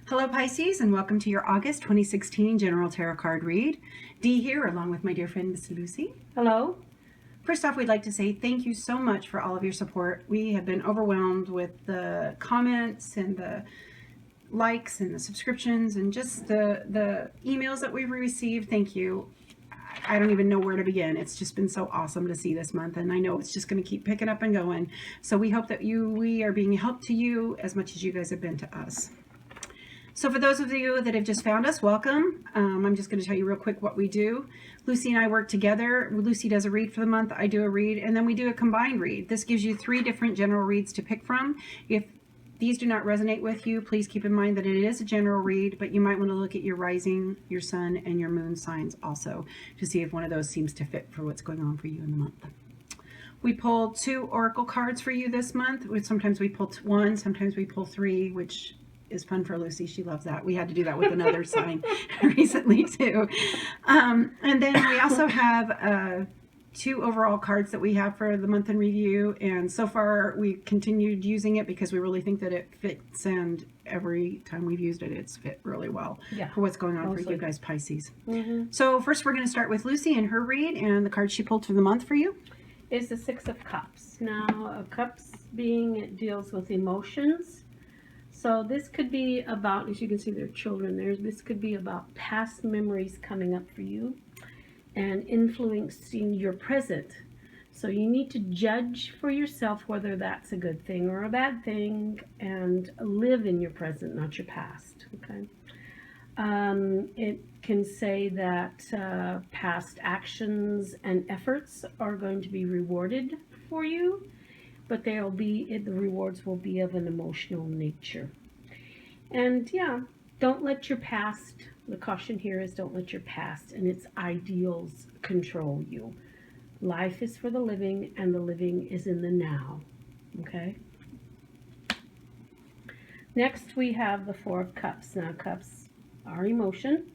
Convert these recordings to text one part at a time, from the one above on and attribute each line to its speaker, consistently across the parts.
Speaker 1: Hello Pisces, and welcome to your August 2016 General Tarot Card Read. Dee here, along with my dear friend Miss Lucy.
Speaker 2: Hello.
Speaker 1: First off, we'd like to say thank you so much for all of your support. We have been overwhelmed with the comments and the likes and the subscriptions and just the emails that we've received. Thank you. I don't even know where to begin. It's just been so awesome to see this month, and I know it's just going to keep picking up and going. So we hope that we are being helped to you as much as you guys have been to us. So for those of you that have just found us, welcome. I'm just going to tell you real quick what we do. Lucy and I work together. Lucy does a read for the month, I do a read, and then we do a combined read. This gives you 3 different general reads to pick from. If these do not resonate with you, please keep in mind that it is a general read, but you might want to look at your rising, your sun, and your moon signs also to see if one of those seems to fit for what's going on for you in the month. We pulled 2 oracle cards for you this month. Sometimes we pull 1, sometimes we pull 3, which is fun for Lucy. She loves that. We had to do that with another sign recently too. And then we also have 2 overall cards that we have for the month in review. And so far we continued using it because we really think that it fits, and every time we've used it, it's fit really well for what's going on for you guys, Pisces. So first we're going to start with Lucy and her read, and the card she pulled for the month for you
Speaker 2: is the 6 of Cups. Now, Cups being, it deals with emotions. So this could be about, as you can see, there are children there. This could be about past memories coming up for you and influencing your present. So you need to judge for yourself whether that's a good thing or a bad thing, and live in your present, not your past. Okay. It can say that past actions and efforts are going to be rewarded for you, but the rewards will be of an emotional nature. And yeah, don't let your past, the caution here is don't let your past and its ideals control you. Life is for the living, and the living is in the now. Okay? Next we have the 4 of Cups. Now, Cups are emotion.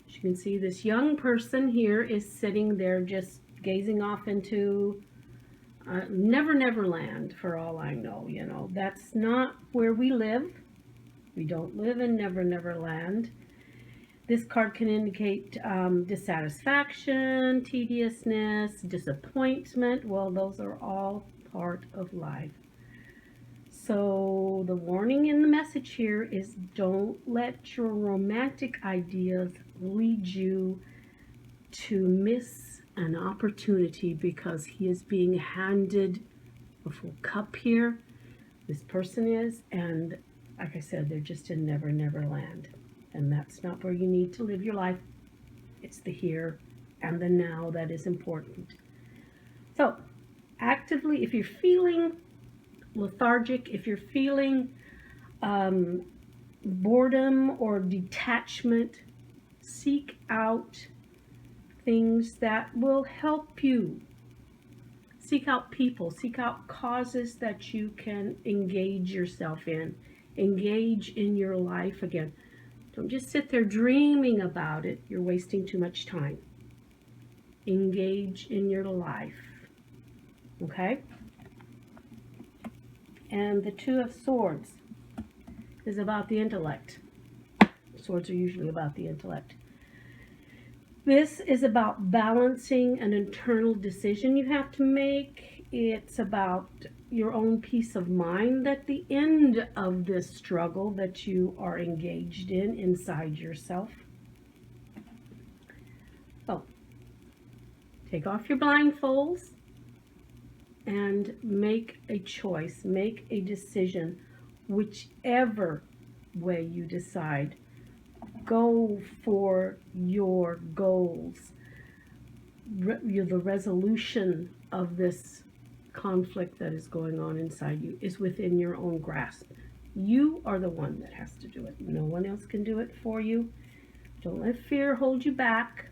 Speaker 2: As you can see, this young person here is sitting there just gazing off into Never Land, for all I know. You know, that's not where we live. We don't live in Never Land. This card can indicate dissatisfaction, tediousness, disappointment. Well, those are all part of life. So the warning in the message here is don't let your romantic ideas lead you to miss an opportunity, because he is being handed a full cup here. This person is, and like I said, they're just in Never Land. And that's not where you need to live your life. It's the here and the now that is important. So actively, if you're feeling lethargic, if you're feeling boredom or detachment, seek out things that will help you. Seek out people, seek out causes that you can engage yourself in. Engage in your life again. Don't just sit there dreaming about it. You're wasting too much time. Engage in your life. Okay? And the 2 of Swords is about the intellect. Swords are usually about the intellect. This is about balancing an internal decision you have to make. It's about your own peace of mind at the end of this struggle that you are engaged in inside yourself. So, take off your blindfolds and make a choice, make a decision, whichever way you decide. Go for your goals. The resolution of this conflict that is going on inside you is within your own grasp. You are the one that has to do it. No one else can do it for you. Don't let fear hold you back.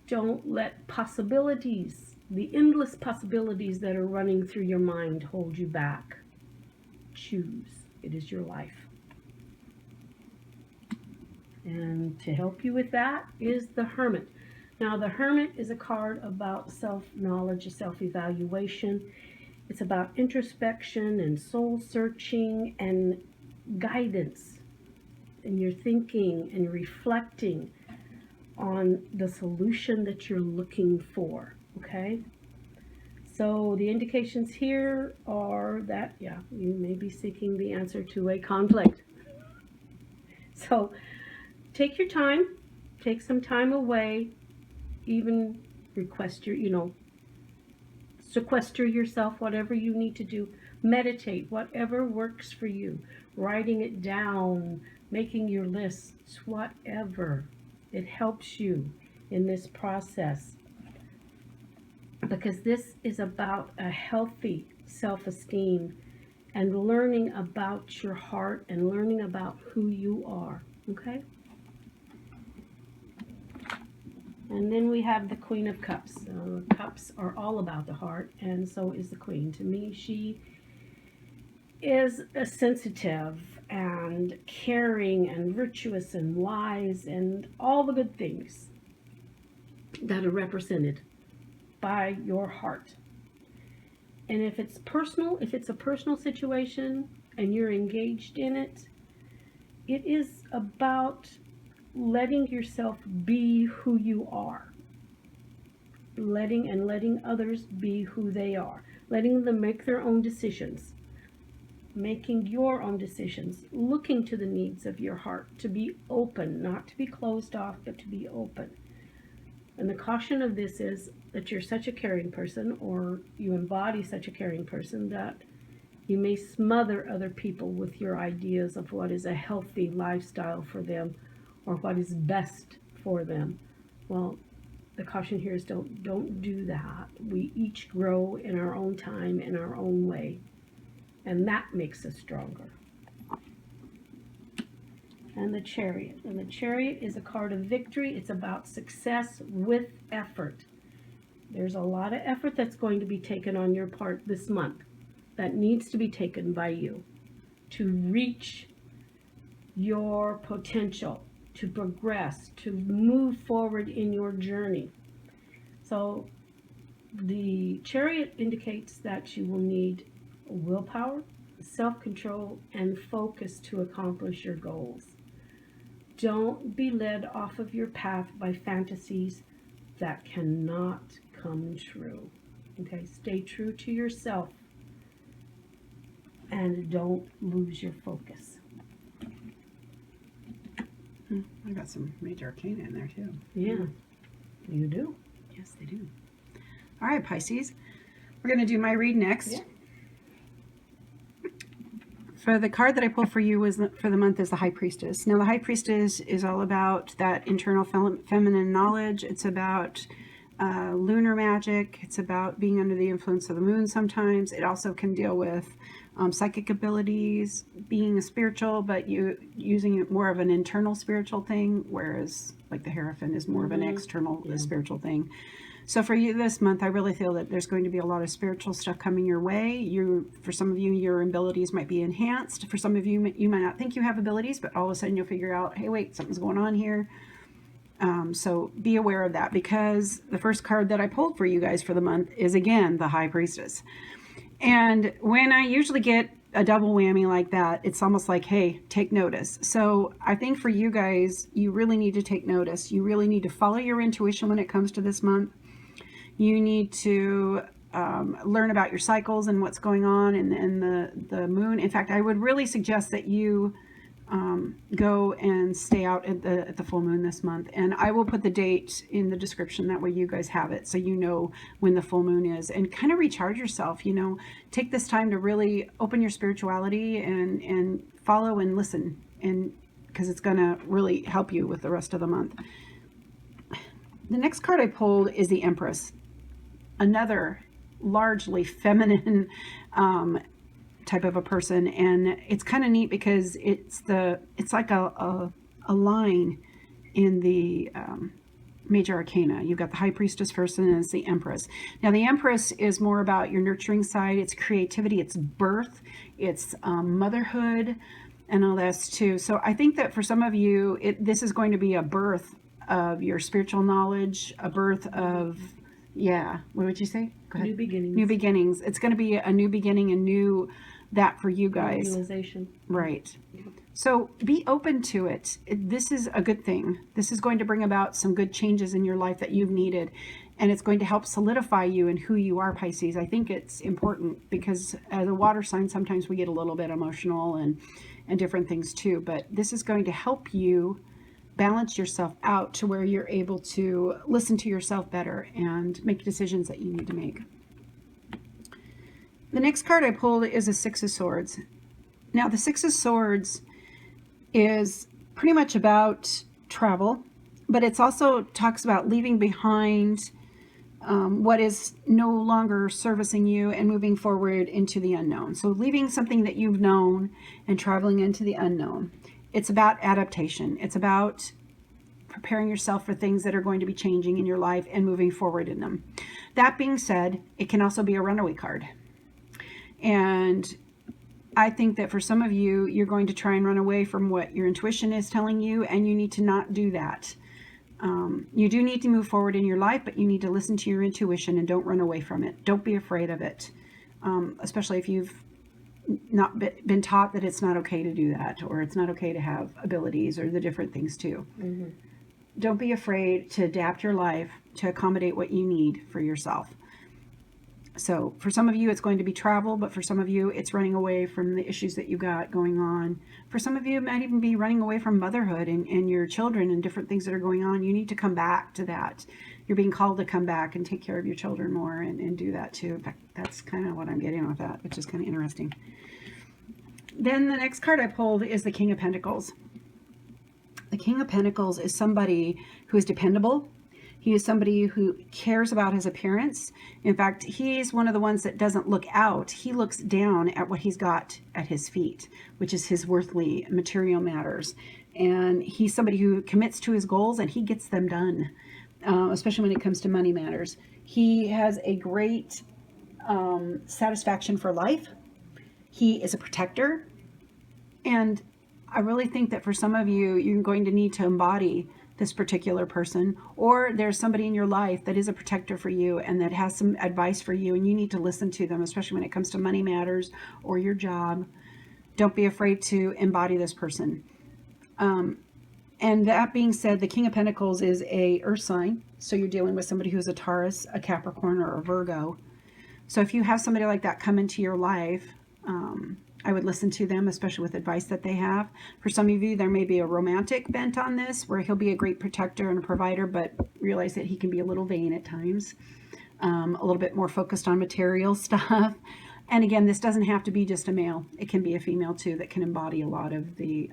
Speaker 2: Don't let possibilities, the endless possibilities that are running through your mind, hold you back. Choose. It is your life. And to help you with that is the Hermit. Now, the Hermit is a card about self-knowledge, self-evaluation. It's about introspection and soul-searching and guidance and you're thinking and reflecting on the solution that you're looking for, okay? So the indications here are that, yeah, you may be seeking the answer to a conflict. So take your time, take some time away, even request your, sequester yourself, whatever you need to do. Meditate, whatever works for you. Writing it down, making your lists, whatever. It helps you in this process. Because this is about a healthy self-esteem and learning about your heart and learning about who you are, okay? And then we have the Queen of Cups. Cups are all about the heart, and so is the Queen. To me, she is a sensitive and caring and virtuous and wise and all the good things that are represented by your heart. And if it's a personal situation and you're engaged in it, it is about letting yourself be who you are. Letting others be who they are. Letting them make their own decisions. Making your own decisions. Looking to the needs of your heart. To be open, not to be closed off, but to be open. And the caution of this is that you're such a caring person, or you embody such a caring person, that you may smother other people with your ideas of what is a healthy lifestyle for them, or what is best for them. Well, the caution here is don't do that. We each grow in our own time, in our own way, and that makes us stronger. And the Chariot. And the Chariot is a card of victory. It's about success with effort. There's a lot of effort that's going to be taken on your part this month that needs to be taken by you to reach your potential, to progress, to move forward in your journey. So the Chariot indicates that you will need willpower, self-control, and focus to accomplish your goals. Don't be led off of your path by fantasies that cannot come true. Okay, stay true to yourself and don't lose your focus.
Speaker 1: I got some major arcana in there too.
Speaker 2: Yeah, you do.
Speaker 1: Yes, they do. All right, Pisces. We're going to do my read next.
Speaker 2: Yeah.
Speaker 1: For the card that I pulled for you for the month is the High Priestess. Now, the High Priestess is all about that internal feminine knowledge. It's about lunar magic. It's about being under the influence of the moon sometimes. It also can deal with psychic abilities, being a spiritual, but you using it more of an internal spiritual thing, whereas like the Hierophant is more of an external spiritual thing. So for you this month, I really feel that there's going to be a lot of spiritual stuff coming your way. For some of you, your abilities might be enhanced. For some of you, you might not think you have abilities, but all of a sudden you'll figure out, hey, wait, something's going on here. So be aware of that, because the first card that I pulled for you guys for the month is, again, the High Priestess. And when I usually get a double whammy like that, it's almost like, hey, take notice. So I think for you guys, you really need to take notice. You really need to follow your intuition when it comes to this month. You need to learn about your cycles and what's going on and the moon. In fact, I would really suggest that you go and stay out at the full moon this month. And I will put the date in the description. That way you guys have it, so you know when the full moon is. And kind of recharge yourself, take this time to really open your spirituality and follow and listen, and because it's going to really help you with the rest of the month. The next card I pulled is the Empress. Another largely feminine type of a person, and it's kind of neat because it's like a line in the major arcana. You've got the High Priestess first, and it's the Empress. Now the Empress is more about your nurturing side. It's creativity, it's birth, it's motherhood, and all this too. So I think that for some of you, this is going to be a birth of your spiritual knowledge, a birth of, what would you say? Go ahead.
Speaker 2: New beginnings.
Speaker 1: New beginnings. It's going to be a new beginning, a new that for you guys.
Speaker 2: Realization.
Speaker 1: Right. So be open to it. This is a good thing. This is going to bring about some good changes in your life that you've needed. And it's going to help solidify you and who you are, Pisces. I think it's important because as a water sign, sometimes we get a little bit emotional and different things too. But this is going to help you balance yourself out to where you're able to listen to yourself better and make decisions that you need to make. The next card I pulled is a Six of Swords. Now, the Six of Swords is pretty much about travel, but it's also talks about leaving behind what is no longer servicing you and moving forward into the unknown. So leaving something that you've known and traveling into the unknown. It's about adaptation. It's about preparing yourself for things that are going to be changing in your life and moving forward in them. That being said, it can also be a runaway card. And I think that for some of you, you're going to try and run away from what your intuition is telling you, and you need to not do that. You do need to move forward in your life, but you need to listen to your intuition and don't run away from it. Don't be afraid of it, especially if you've not been taught that it's not okay to do that, or it's not okay to have abilities or the different things too. Mm-hmm. Don't be afraid to adapt your life to accommodate what you need for yourself. So for some of you, it's going to be travel, but for some of you, it's running away from the issues that you got going on. For some of you, it might even be running away from motherhood and your children and different things that are going on. You need to come back to that. You're being called to come back and take care of your children more and do that too. In fact, that's kind of what I'm getting with that, which is kind of interesting. Then the next card I pulled is the King of Pentacles. The King of Pentacles is somebody who is dependable. He is somebody who cares about his appearance. In fact, he's one of the ones that doesn't look out. He looks down at what he's got at his feet, which is his worldly material matters. And he's somebody who commits to his goals and he gets them done, especially when it comes to money matters. He has a great satisfaction for life. He is a protector. And I really think that for some of you, you're going to need to embody this particular person, or there's somebody in your life that is a protector for you and that has some advice for you, and you need to listen to them, especially when it comes to money matters or your job. Don't be afraid to embody this person. And that being said, the King of Pentacles is a earth sign, so you're dealing with somebody who's a Taurus, a Capricorn, or a Virgo. So if you have somebody like that come into your life, I would listen to them, especially with advice that they have. For some of you, there may be a romantic bent on this, where he'll be a great protector and a provider, but realize that he can be a little vain at times, a little bit more focused on material stuff. And again, this doesn't have to be just a male. It can be a female too that can embody a lot of the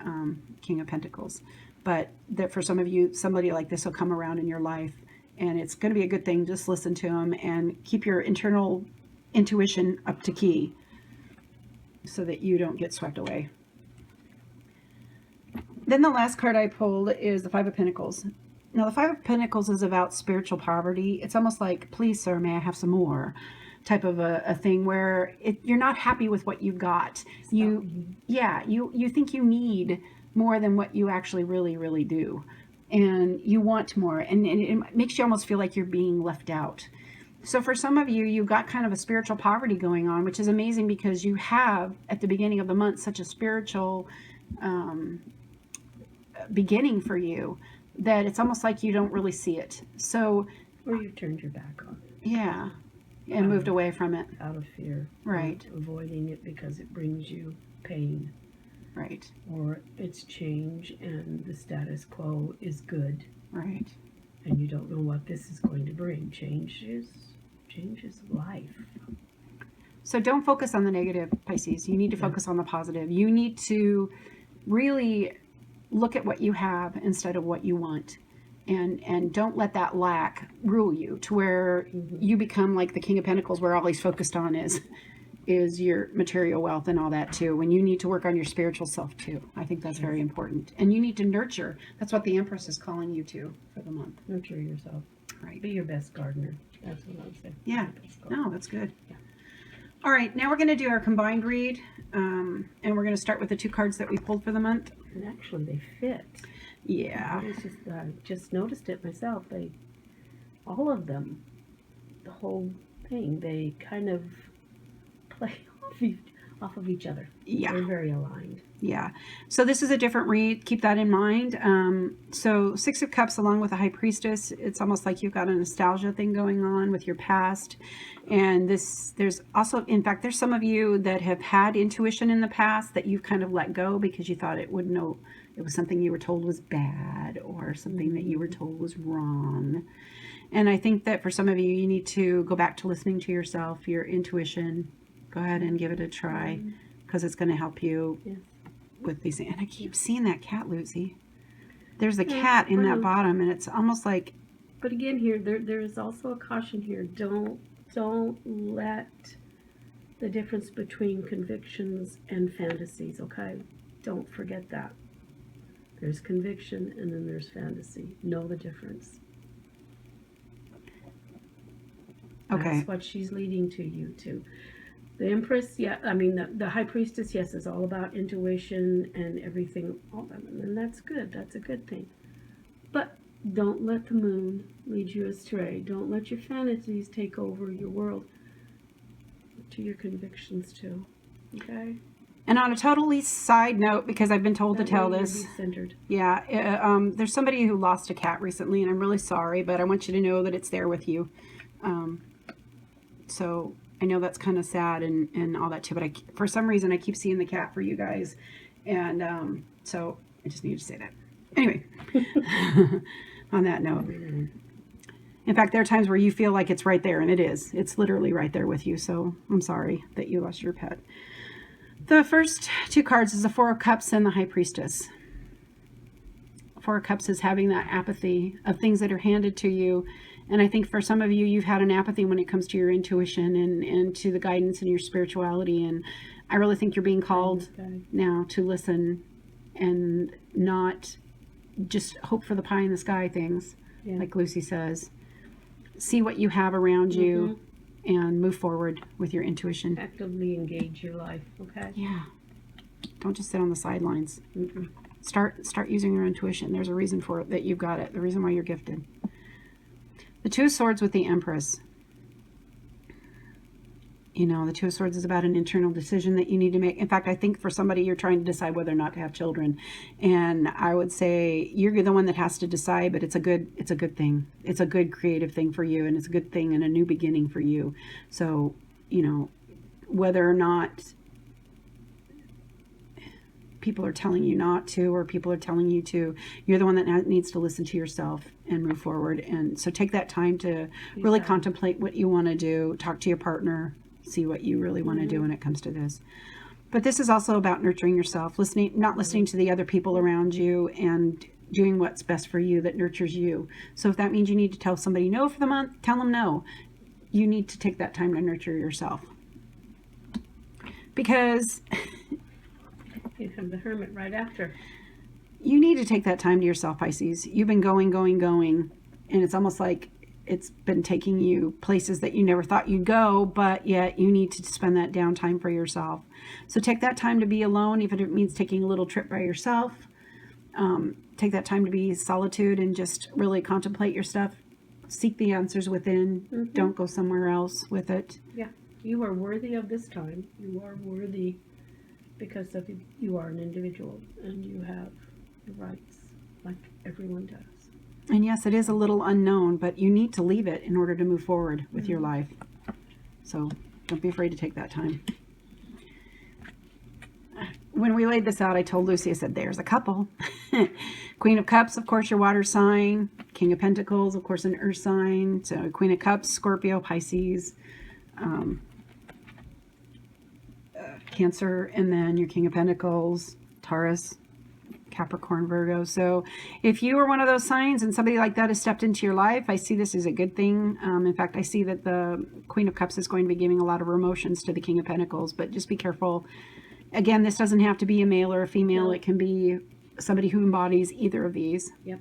Speaker 1: King of Pentacles. But that for some of you, somebody like this will come around in your life, and it's going to be a good thing. Just listen to him and keep your internal intuition up to key, so that you don't get swept away. Then the last card I pulled is the Five of Pentacles. Now the Five of Pentacles is about spiritual poverty. It's almost like, please sir, may I have some more? Type of a thing where you're not happy with what you've got. You think you need more than what you actually really do. And you want more. And it makes you almost feel like you're being left out. So for some of you, you've got kind of a spiritual poverty going on, which is amazing because you have, at the beginning of the month, such a spiritual beginning for you that it's almost like you don't really see it. So,
Speaker 2: or you've turned your back on it.
Speaker 1: Yeah, and moved away from it.
Speaker 2: Out of fear.
Speaker 1: Right.
Speaker 2: Avoiding it because it brings you pain.
Speaker 1: Right.
Speaker 2: Or it's change and the status quo is good.
Speaker 1: Right.
Speaker 2: And you don't know what this is going to bring. Change is life.
Speaker 1: So don't focus on the negative, Pisces. You need to focus on the positive. You need to really look at what you have instead of what you want. And don't let that lack rule you to where you become like the King of Pentacles, where all he's focused on is your material wealth and all that too, when you need to work on your spiritual self too. I think that's very important. And you need to nurture. That's what the Empress is calling you to for the month.
Speaker 2: Nurture yourself.
Speaker 1: Right.
Speaker 2: Be your best gardener. That's what I would say.
Speaker 1: Yeah. No, that's good.
Speaker 2: Yeah.
Speaker 1: All right, now we're going to do our combined read, and we're going to start with the two cards that we pulled for the month.
Speaker 2: And actually, they fit.
Speaker 1: Yeah.
Speaker 2: I just noticed it myself. All of them, the whole thing, they kind of play off of each other.
Speaker 1: Yeah.
Speaker 2: They're very aligned.
Speaker 1: Yeah. So this is a different read. Keep that in mind. So Six of Cups along with the High Priestess, it's almost like you've got a nostalgia thing going on with your past. And there's also, in fact, there's some of you that have had intuition in the past that you've kind of let go because you thought it was something you were told was bad or something that you were told was wrong. And I think that for some of you, you need to go back to listening to yourself, your intuition. Go ahead and give it a try because it's going to help you.
Speaker 2: Yes.
Speaker 1: With these, and I keep seeing that cat, Lucy. There's a cat in that bottom, and it's almost like.
Speaker 2: But again, here there is also a caution here. Don't let the difference between convictions and fantasies. Okay, don't forget that. There's conviction, and then there's fantasy. Know the difference.
Speaker 1: Okay.
Speaker 2: That's what she's leading to you to. The Empress, yeah, I mean, the High Priestess, yes, is all about intuition and everything, all that, and that's good. That's a good thing. But don't let the moon lead you astray. Don't let your fantasies take over your world. To your convictions, too. Okay?
Speaker 1: And on a totally side note, because I've been told to tell this.
Speaker 2: Be centered.
Speaker 1: Yeah, there's somebody who lost a cat recently, and I'm really sorry, but I want you to know that it's there with you. So I know that's kind of sad and all that too, but for some reason I keep seeing the cat for you guys, and so I just need to say that. Anyway, on that note, in fact, there are times where you feel like it's right there, and it is. It's literally right there with you. So I'm sorry that you lost your pet. The first two cards is the Four of Cups and the High Priestess. Four of Cups is having that apathy of things that are handed to you. And I think for some of you, you've had an apathy when it comes to your intuition and to the guidance and your spirituality. And I really think you're being called now to listen and not just hope for the pie in the sky things, like Lucy says. See what you have around you and move forward with your intuition.
Speaker 2: Actively engage your life, okay?
Speaker 1: Yeah. Don't just sit on the sidelines. Start using your intuition. There's a reason for it, that you've got it. The reason why you're gifted. The Two of Swords with the Empress. You know, the Two of Swords is about an internal decision that you need to make. In fact, I think for somebody, you're trying to decide whether or not to have children. And I would say you're the one that has to decide, but it's a good thing. It's a good creative thing for you, and it's a good thing and a new beginning for you. So, you know, whether or not people are telling you not to, or people are telling you to, you're the one that needs to listen to yourself and move forward. And so take that time to really contemplate what you want to do, talk to your partner, see what you really want to do when it comes to this. But this is also about nurturing yourself, not listening to the other people around you, and doing what's best for you that nurtures you. So if that means you need to tell somebody no for the month, tell them no. You need to take that time to nurture yourself. Because
Speaker 2: you have the Hermit right after.
Speaker 1: You need to take that time to yourself, Pisces. You've been going, and it's almost like it's been taking you places that you never thought you'd go, but yet you need to spend that downtime for yourself. So take that time to be alone, even if it means taking a little trip by yourself. Take that time to be solitude and just really contemplate your stuff. Seek the answers within. Don't go somewhere else with it.
Speaker 2: Yeah, you are worthy of this time. You are worthy because of you are an individual and you have rights like everyone does.
Speaker 1: And yes, it is a little unknown, but you need to leave it in order to move forward with your life. So don't be afraid to take that time. When we laid this out, I told Lucy, I said, there's a couple. Queen of Cups, of course, your water sign. King of Pentacles, of course, an earth sign. So Queen of Cups, Scorpio, Pisces, Cancer, and then your King of Pentacles, Taurus, Capricorn, Virgo. So if you are one of those signs and somebody like that has stepped into your life, I see this as a good thing. In fact, I see that the Queen of Cups is going to be giving a lot of emotions to the King of Pentacles, but just be careful. Again, this doesn't have to be a male or a female. It can be somebody who embodies either of these.
Speaker 2: Yep.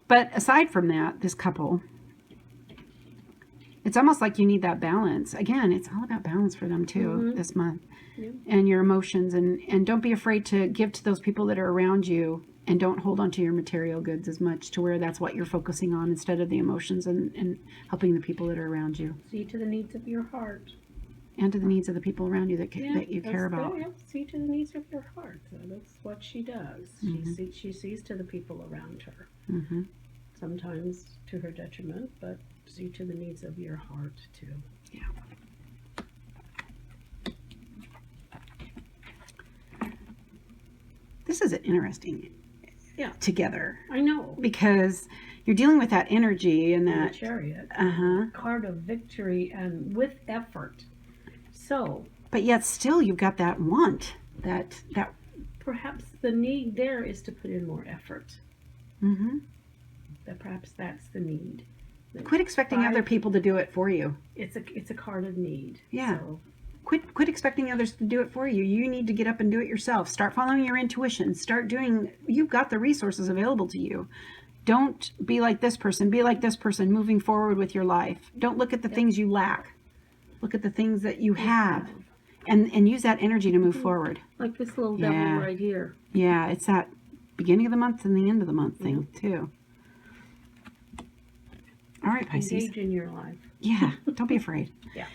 Speaker 1: But aside from that, this couple, it's almost like you need that balance. Again, it's all about balance for them too this month. Yep. And your emotions, and don't be afraid to give to those people that are around you, and don't hold on to your material goods as much to where that's what you're focusing on instead of the emotions and helping the people that are around you.
Speaker 2: See to the needs of your heart.
Speaker 1: and to the needs of the people around you that you care about.
Speaker 2: See to the needs of your heart. So that's what she does. She sees to the people around her. Sometimes to her detriment, but see to the needs of your heart too.
Speaker 1: Yeah. This is interesting.
Speaker 2: Yeah.
Speaker 1: Together.
Speaker 2: I know.
Speaker 1: Because you're dealing with that energy and that
Speaker 2: Chariot. Card of victory and with effort. So.
Speaker 1: But yet still you've got that want. That.
Speaker 2: Perhaps the need there is to put in more effort. That perhaps that's the need.
Speaker 1: Quit expecting other people to do it for you.
Speaker 2: It's a card of need.
Speaker 1: Yeah.
Speaker 2: So.
Speaker 1: Quit expecting others to do it for you. You need to get up and do it yourself. Start following your intuition. Start doing. You've got the resources available to you. Don't be like this person. Be like this person moving forward with your life. Don't look at the things you lack. Look at the things that you have. And use that energy to move forward.
Speaker 2: Like this little devil right here.
Speaker 1: Yeah, it's that beginning of the month and the end of the month thing too. All right, Pisces.
Speaker 2: Engage in your life.
Speaker 1: Yeah, don't be afraid.
Speaker 2: Yeah.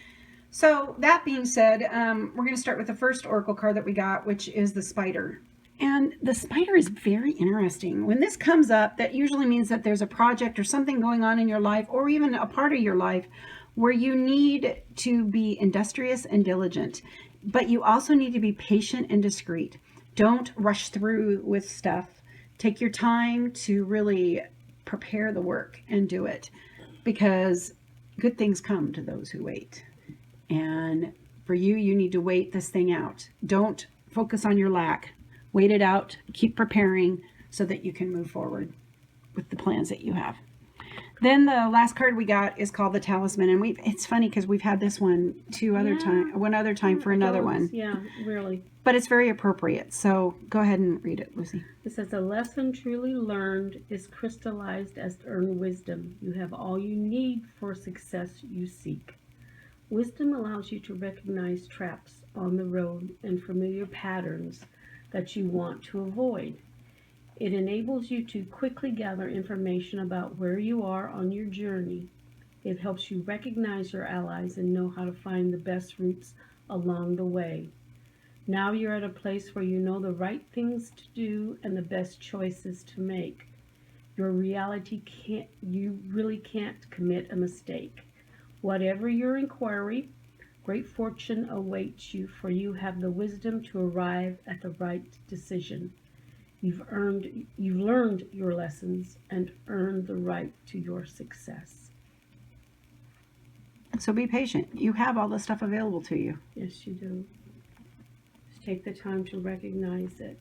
Speaker 1: So that being said, we're going to start with the first oracle card that we got, which is the spider. And the spider is very interesting. When this comes up, that usually means that there's a project or something going on in your life, or even a part of your life where you need to be industrious and diligent, but you also need to be patient and discreet. Don't rush through with stuff. Take your time to really prepare the work and do it, because good things come to those who wait. And for you, you need to wait this thing out. Don't focus on your lack. Wait it out. Keep preparing so that you can move forward with the plans that you have. Then the last card we got is called the Talisman, and it's funny because we've had this one one other time for another one.
Speaker 2: Yeah, really.
Speaker 1: But it's very appropriate. So go ahead and read it, Lucy.
Speaker 2: It says, a lesson truly learned is crystallized as earned wisdom. You have all you need for success you seek. Wisdom allows you to recognize traps on the road and familiar patterns that you want to avoid. It enables you to quickly gather information about where you are on your journey. It helps you recognize your allies and know how to find the best routes along the way. Now you're at a place where you know the right things to do and the best choices to make. You really can't commit a mistake. Whatever your inquiry, great fortune awaits you, for you have the wisdom to arrive at the right decision. You've learned your lessons and earned the right to your success.
Speaker 1: So be patient. You have all the stuff available to you.
Speaker 2: Yes, you do. Just take the time to recognize it.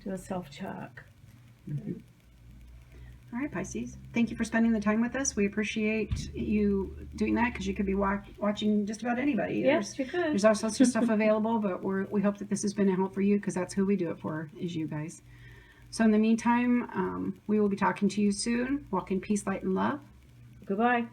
Speaker 2: Do a self-talk. Okay.
Speaker 1: All right, Pisces. Thank you for spending the time with us. We appreciate you doing that, because you could be watching just about anybody.
Speaker 2: Yes, you could.
Speaker 1: There's all sorts of stuff available, but we hope that this has been a help for you, because that's who we do it for, is you guys. So in the meantime, we will be talking to you soon. Walk in peace, light, and love.
Speaker 2: Goodbye.